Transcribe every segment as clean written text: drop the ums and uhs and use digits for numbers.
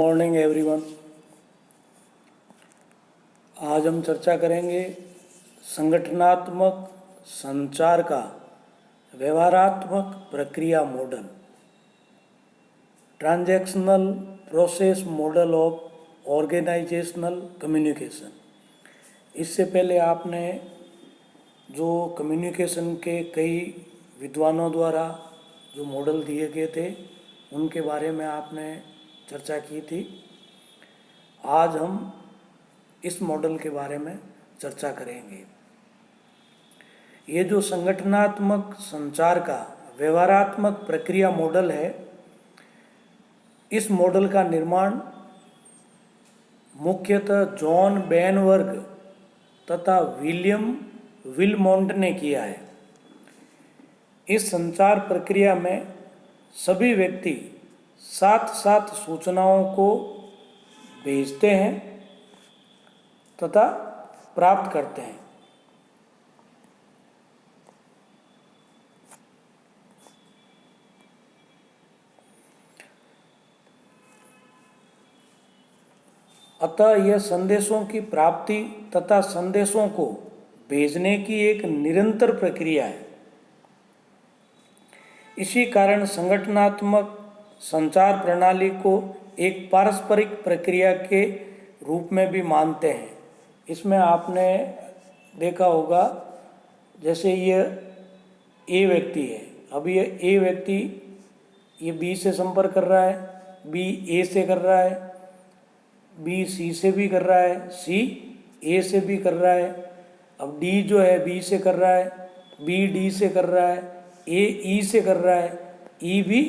Morning everyone. आज हम चर्चा करेंगे संगठनात्मक संचार का व्यवहारात्मक प्रक्रिया model, transactional process model of organisational communication. इससे पहले आपने जो कम्युनिकेशन के कई विद्वानों द्वारा जो मॉडल दिए गए थे उनके बारे में आपने चर्चा की थी। आज हम इस मॉडल के बारे में चर्चा करेंगे। ये जो संगठनात्मक संचार का व्यवहारात्मक प्रक्रिया मॉडल है, इस मॉडल का निर्माण मुख्यतः जॉन बेनवर्ग तथा विलियम विलमोंट ने किया है। इस संचार प्रक्रिया में सभी व्यक्ति साथ साथ सूचनाओं को भेजते हैं तथा प्राप्त करते हैं। अतः यह संदेशों की प्राप्ति तथा संदेशों को भेजने की एक निरंतर प्रक्रिया है। इसी कारण संगठनात्मक संचार प्रणाली को एक पारस्परिक प्रक्रिया के रूप में भी मानते हैं। इसमें आपने देखा होगा, जैसे ये ए व्यक्ति है, अब ये ए व्यक्ति ये बी से संपर्क कर रहा है, बी ए से कर रहा है, बी सी से भी कर रहा है, सी ए से भी कर रहा है। अब डी जो है बी से कर रहा है, बी डी से कर रहा है, ए ई से कर रहा है, ई भी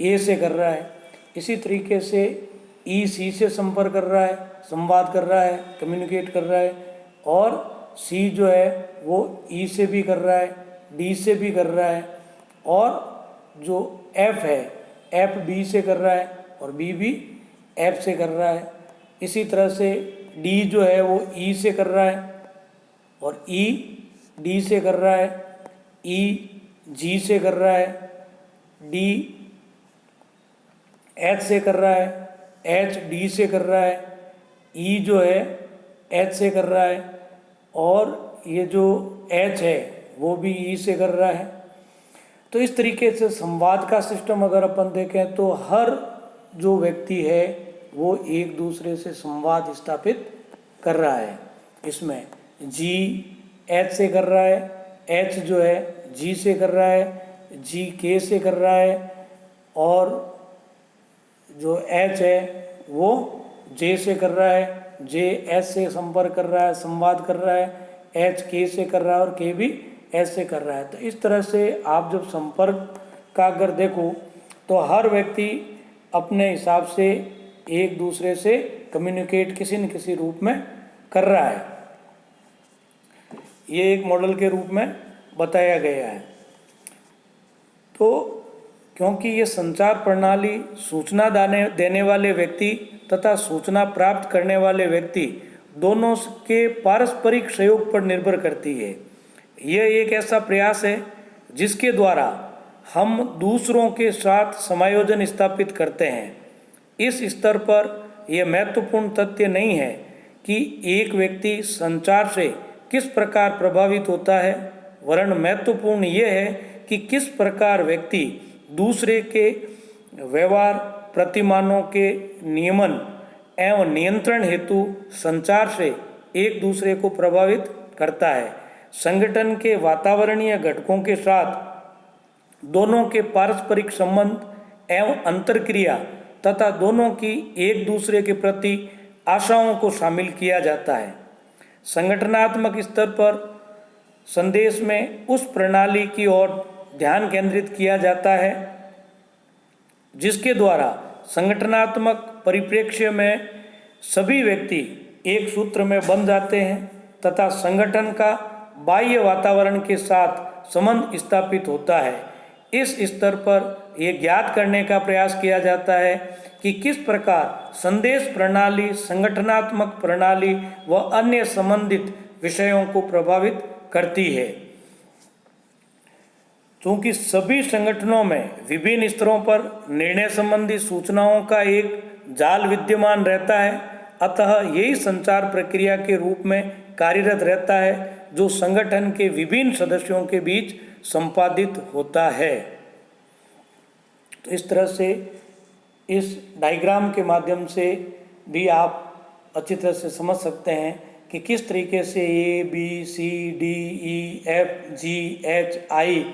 ए से कर रहा है। इसी तरीके से ई सी से संपर्क कर रहा है, संवाद कर रहा है, कम्युनिकेट कर रहा है, और सी जो है वो ई से भी कर रहा है, डी से भी कर रहा है, और जो एफ है एफ बी से कर रहा है और बी भी एफ से कर रहा है। इसी तरह से डी जो है वो ई से कर रहा है और ई डी से कर रहा है, ई जी से कर रहा है, डी एच से कर रहा है, एच डी से कर रहा है, ई जो है एच से कर रहा है, और ये जो एच है वो भी ई से कर रहा है। तो इस तरीके से संवाद का सिस्टम अगर अपन देखें तो हर जो व्यक्ति है वो एक दूसरे से संवाद स्थापित कर रहा है। इसमें जी एच से कर रहा है, एच जो है जी से कर रहा है, जी के से कर रहा है, और जो एच है वो जे से कर रहा है, जे एस से संपर्क कर रहा है, संवाद कर रहा है, एच के से कर रहा है और के भी एस से कर रहा है। तो इस तरह से आप जब संपर्क का अगर देखो तो हर व्यक्ति अपने हिसाब से एक दूसरे से कम्युनिकेट किसी न किसी रूप में कर रहा है। ये एक मॉडल के रूप में बताया गया है। तो क्योंकि ये संचार प्रणाली सूचना देने वाले व्यक्ति तथा सूचना प्राप्त करने वाले व्यक्ति दोनों के पारस्परिक सहयोग पर निर्भर करती है। यह एक ऐसा प्रयास है जिसके द्वारा हम दूसरों के साथ समायोजन स्थापित करते हैं। इस स्तर पर यह महत्वपूर्ण तथ्य नहीं है कि एक व्यक्ति संचार से किस प्रकार प्रभावित होता है, वरन महत्वपूर्ण यह है कि किस प्रकार व्यक्ति दूसरे के व्यवहार प्रतिमानों के नियमन एवं नियंत्रण हेतु संचार से एक दूसरे को प्रभावित करता है। संगठन के वातावरणीय घटकों के साथ दोनों के पारस्परिक संबंध एवं अंतरक्रिया तथा दोनों की एक दूसरे के प्रति आशाओं को शामिल किया जाता है। संगठनात्मक स्तर पर संदेश में उस प्रणाली की ओर ध्यान केंद्रित किया जाता है जिसके द्वारा संगठनात्मक परिप्रेक्ष्य में सभी व्यक्ति एक सूत्र में बंध जाते हैं तथा संगठन का बाह्य वातावरण के साथ संबंध स्थापित होता है। इस स्तर पर यह ज्ञात करने का प्रयास किया जाता है कि किस प्रकार संदेश प्रणाली संगठनात्मक प्रणाली व अन्य संबंधित विषयों को प्रभावित करती है। क्योंकि सभी संगठनों में विभिन्न स्तरों पर निर्णय संबंधी सूचनाओं का एक जाल विद्यमान रहता है, अतः यही संचार प्रक्रिया के रूप में कार्यरत रहता है जो संगठन के विभिन्न सदस्यों के बीच संपादित होता है। तो इस तरह से इस डायग्राम के माध्यम से भी आप अच्छी तरह से समझ सकते हैं कि किस तरीके से A B C D E F G H I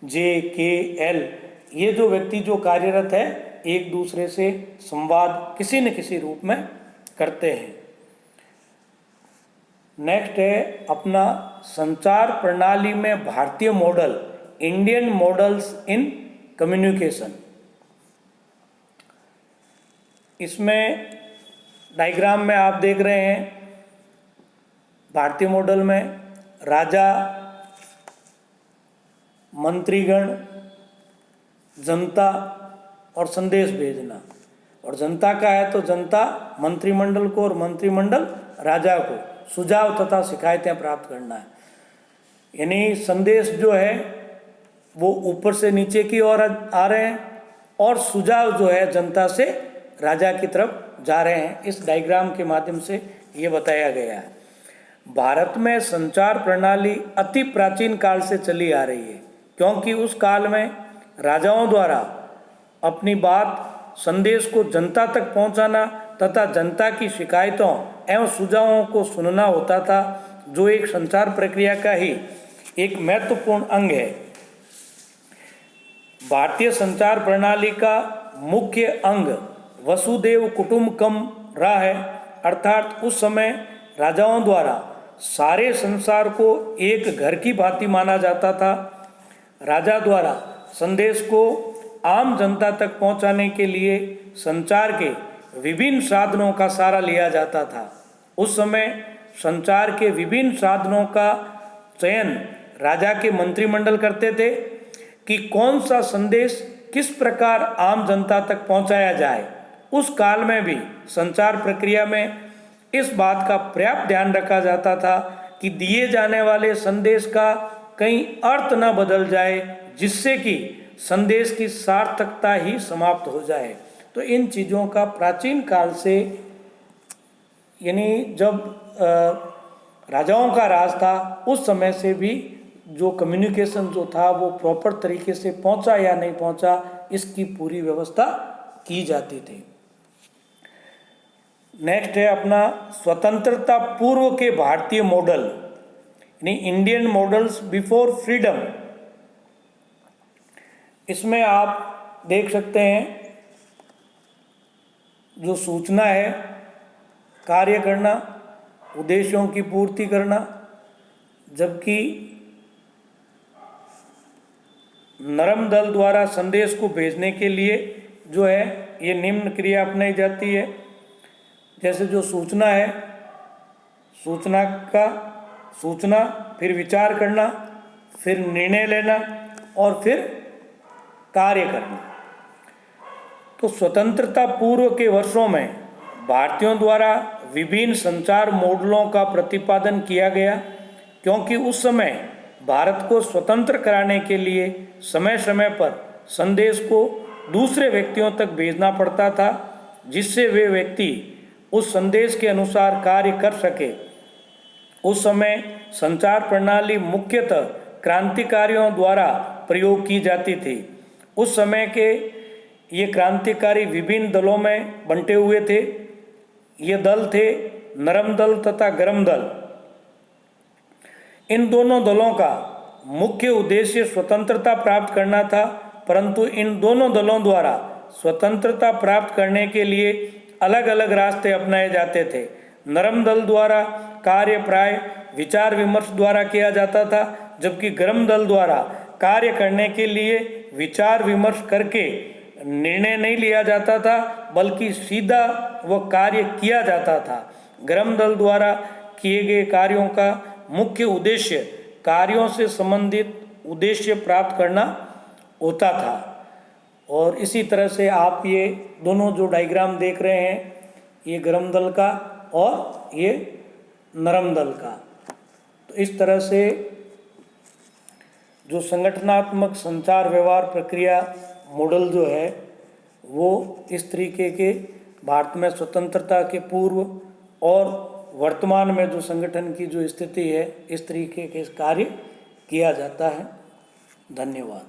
J K L ये जो व्यक्ति जो कार्यरत है एक दूसरे से संवाद किसी न किसी रूप में करते हैं। नेक्स्ट है अपना संचार प्रणाली में भारतीय model, Indian models in communication. इसमें डायग्राम में आप देख रहे हैं भारतीय मॉडल में राजा, मंत्रीगण, जनता और संदेश भेजना। और जनता का है तो जनता मंत्रिमंडल को और मंत्रिमंडल राजा को सुझाव तथा शिकायतें प्राप्त करना है। यानी संदेश जो है वो ऊपर से नीचे की ओर आ रहे हैं और सुझाव जो है जनता से राजा की तरफ जा रहे हैं। इस डायग्राम के माध्यम से ये बताया गया है। भारत में संचार प्रणाली अति प्राचीन काल से चली आ रही है, क्योंकि उस काल में राजाओं द्वारा अपनी बात संदेश को जनता तक पहुंचाना तथा जनता की शिकायतों एवं सुझावों को सुनना होता था, जो एक संचार प्रक्रिया का ही एक महत्वपूर्ण अंग है। भारतीय संचार प्रणाली का मुख्य अंग वसुदेव कुटुंबकम रहा है, अर्थात उस समय राजाओं द्वारा सारे संसार को एक घर की भांति माना जाता था। राजा द्वारा संदेश को आम जनता तक पहुंचाने के लिए संचार के विभिन्न साधनों का सहारा लिया जाता था। उस समय संचार के विभिन्न साधनों का चयन राजा के मंत्रिमंडल करते थे कि कौन सा संदेश किस प्रकार आम जनता तक पहुंचाया जाए। उस काल में भी संचार प्रक्रिया में इस बात का पर्याप्त ध्यान रखा जाता था कि दिए जाने वाले संदेश का कहीं अर्थ न बदल जाए, जिससे कि संदेश की सार्थकता ही समाप्त हो जाए। तो इन चीज़ों का प्राचीन काल से, यानी जब राजाओं का राज था उस समय से भी जो कम्युनिकेशन जो था वो प्रॉपर तरीके से पहुंचा या नहीं पहुंचा, इसकी पूरी व्यवस्था की जाती थी। नेक्स्ट है अपना स्वतंत्रता पूर्व के भारतीय मॉडल, यानी इंडियन मॉडल्स बिफोर फ्रीडम। इसमें आप देख सकते हैं जो सूचना है, कार्य करना, उद्देश्यों की पूर्ति करना, जबकि नरम दल द्वारा संदेश को भेजने के लिए जो है ये निम्न क्रिया अपनाई जाती है। जैसे जो सूचना है, सूचना फिर विचार करना, फिर निर्णय लेना और फिर कार्य करना। तो स्वतंत्रता पूर्व के वर्षों में भारतीयों द्वारा विभिन्न संचार मॉडलों का प्रतिपादन किया गया, क्योंकि उस समय भारत को स्वतंत्र कराने के लिए समय समय पर संदेश को दूसरे व्यक्तियों तक भेजना पड़ता था, जिससे वे व्यक्ति उस संदेश के अनुसार कार्य कर सके। उस समय संचार प्रणाली मुख्यतः क्रांतिकारियों द्वारा प्रयोग की जाती थी। उस समय के ये क्रांतिकारी विभिन्न दलों में बंटे हुए थे। ये दल थे नरम दल तथा गरम दल। इन दोनों दलों का मुख्य उद्देश्य स्वतंत्रता प्राप्त करना था, परंतु इन दोनों दलों द्वारा स्वतंत्रता प्राप्त करने के लिए अलग अलग रास्ते अपनाए जाते थे। नरम दल द्वारा कार्य प्राय विचार विमर्श द्वारा किया जाता था, जबकि गरम दल द्वारा कार्य करने के लिए विचार विमर्श करके निर्णय नहीं लिया जाता था, बल्कि सीधा वो कार्य किया जाता था। गरम दल द्वारा किए गए कार्यों का मुख्य उद्देश्य कार्यों से संबंधित उद्देश्य प्राप्त करना होता था। और इसी तरह से आप ये दोनों जो डायग्राम देख रहे हैं, ये गरम दल का और ये नरम दल का। तो इस तरह से जो संगठनात्मक संचार व्यवहार प्रक्रिया मॉडल जो है वो इस तरीके के भारत में स्वतंत्रता के पूर्व और वर्तमान में जो संगठन की जो स्थिति है, इस तरीके के कार्य किया जाता है। धन्यवाद।